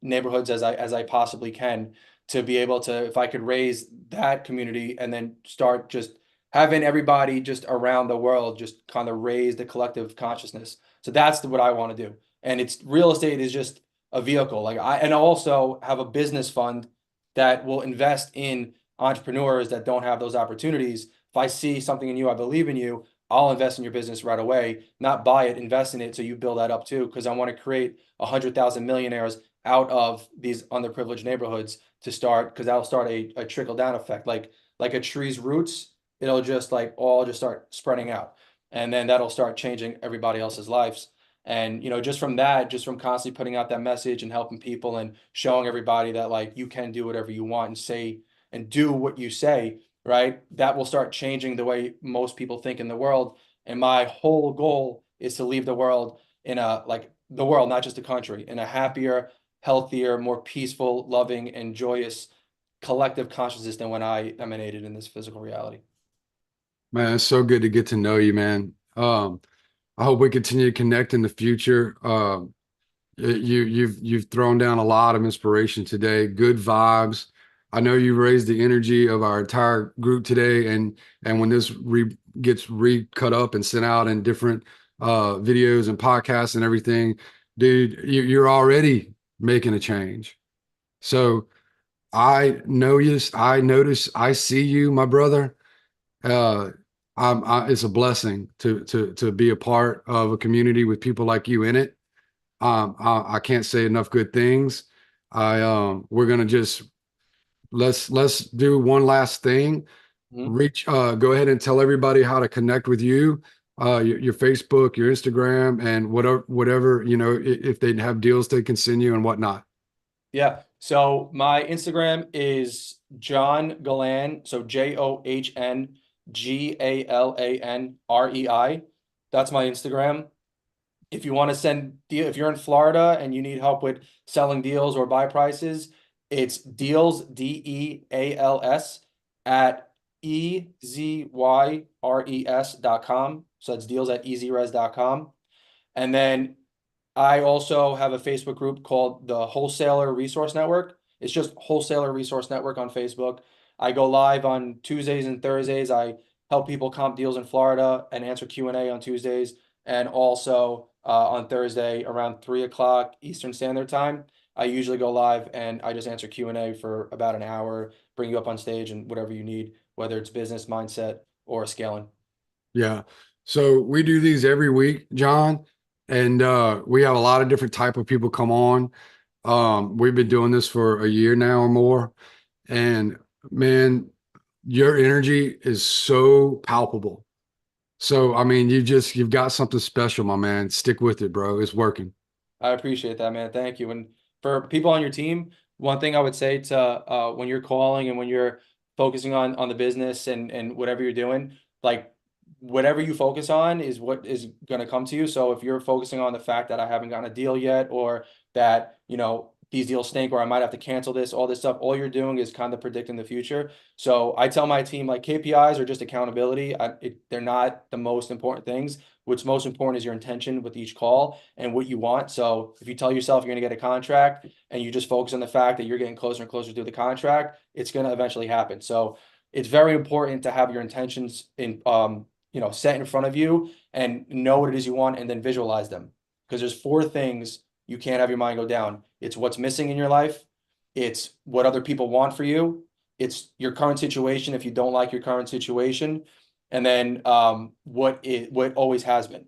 neighborhoods as I possibly can, to be able to, if I could raise that community and then start just having everybody just around the world just kind of raise the collective consciousness. So that's what I want to do. And it's real estate is just a vehicle. And I also have a business fund that will invest in entrepreneurs that don't have those opportunities. If I see something in you, I believe in you, I'll invest in your business right away, not buy it, invest in it. So you build that up too. Cause I want to create 100,000 millionaires out of these underprivileged neighborhoods to start, cause that'll start a trickle down effect. Like a tree's roots, it'll just like all just start spreading out. And then that'll start changing everybody else's lives. And, just from that, just from constantly putting out that message and helping people and showing everybody that like you can do whatever you want and say and do what you say, right? That will start changing the way most people think in the world. And my whole goal is to leave the world in the world, not just the country, in a happier, healthier, more peaceful, loving, and joyous collective consciousness than when I emanated in this physical reality. Man, it's so good to get to know you, man. I hope we continue to connect in the future. You've thrown down a lot of inspiration today. Good vibes. I know you raised the energy of our entire group today, and when this gets cut up and sent out in different videos and podcasts and everything, dude, you're already making a change. So I know you. I notice. I see you, my brother. It's a blessing to be a part of a community with people like you in it. I can't say enough good things. We're gonna just let's do one last thing. Mhm. Go ahead and tell everybody how to connect with you, your Facebook, your Instagram, and whatever, if they have deals they can send you and whatnot. Yeah. So my Instagram is John Galan. So JohnGalanRei. That's my Instagram. If you want to if you're in Florida and you need help with selling deals or buy prices, it's deals, DEALS at EZYRES.com. So that's deals at EZRES.com. And then I also have a Facebook group called the Wholesaler Resource Network. It's just Wholesaler Resource Network on Facebook. I go live on Tuesdays and Thursdays. I help people comp deals in Florida and answer Q&A on Tuesdays. And also on Thursday around 3 o'clock Eastern Standard Time, I usually go live and I just answer Q&A for about an hour, bring you up on stage and whatever you need, whether it's business, mindset, or scaling. Yeah. So we do these every week, John, and we have a lot of different type of people come on. We've been doing this for a year now or more, and man, your energy is so palpable. So I mean, you've got something special, my man. Stick with it, bro. It's working. I appreciate that, man. Thank you. And for people on your team, one thing I would say to when you're calling and when you're focusing on the business and whatever you're doing, like whatever you focus on is what is going to come to you. So if you're focusing on the fact that I haven't gotten a deal yet, or that, these deals stink, or I might have to cancel this, all this stuff, all you're doing is kind of predicting the future. So I tell my team, like, KPIs are just accountability. They're not the most important things. What's most important is your intention with each call and what you want. So if you tell yourself you're going to get a contract and you just focus on the fact that you're getting closer and closer to the contract, it's going to eventually happen. So it's very important to have your intentions set in front of you and know what it is you want and then visualize them. Because there's 4 things you can't have your mind go down. It's what's missing in your life. It's what other people want for you. It's your current situation if you don't like your current situation. And then what always has been.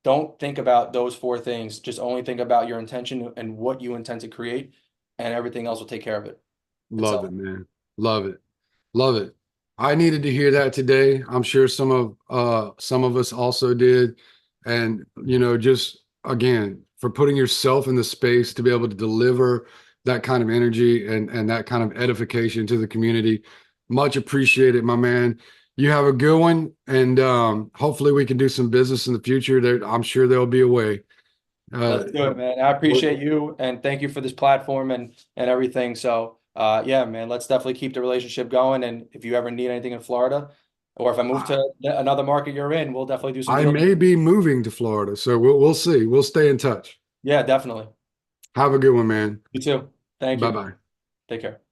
Don't think about those 4 things. Just only think about your intention and what you intend to create, and everything else will take care of it Love itself. it, man. Love it. Love it. I needed to hear that today. I'm sure some of us also did. And just again, for putting yourself in the space to be able to deliver that kind of energy and that kind of edification to the community. Much appreciated, my man. You have a good one, and hopefully we can do some business in the future. I'm sure there'll be a way. Let's do it, man. I appreciate you and thank you for this platform and everything. So yeah, man, let's definitely keep the relationship going. And if you ever need anything in Florida, or if I move to another market you're in, we'll definitely do some I deals. may be moving to Florida, so we'll see. We'll stay in touch. Yeah, definitely. Have a good one, man. You too. Thank Bye you. bye. Take care.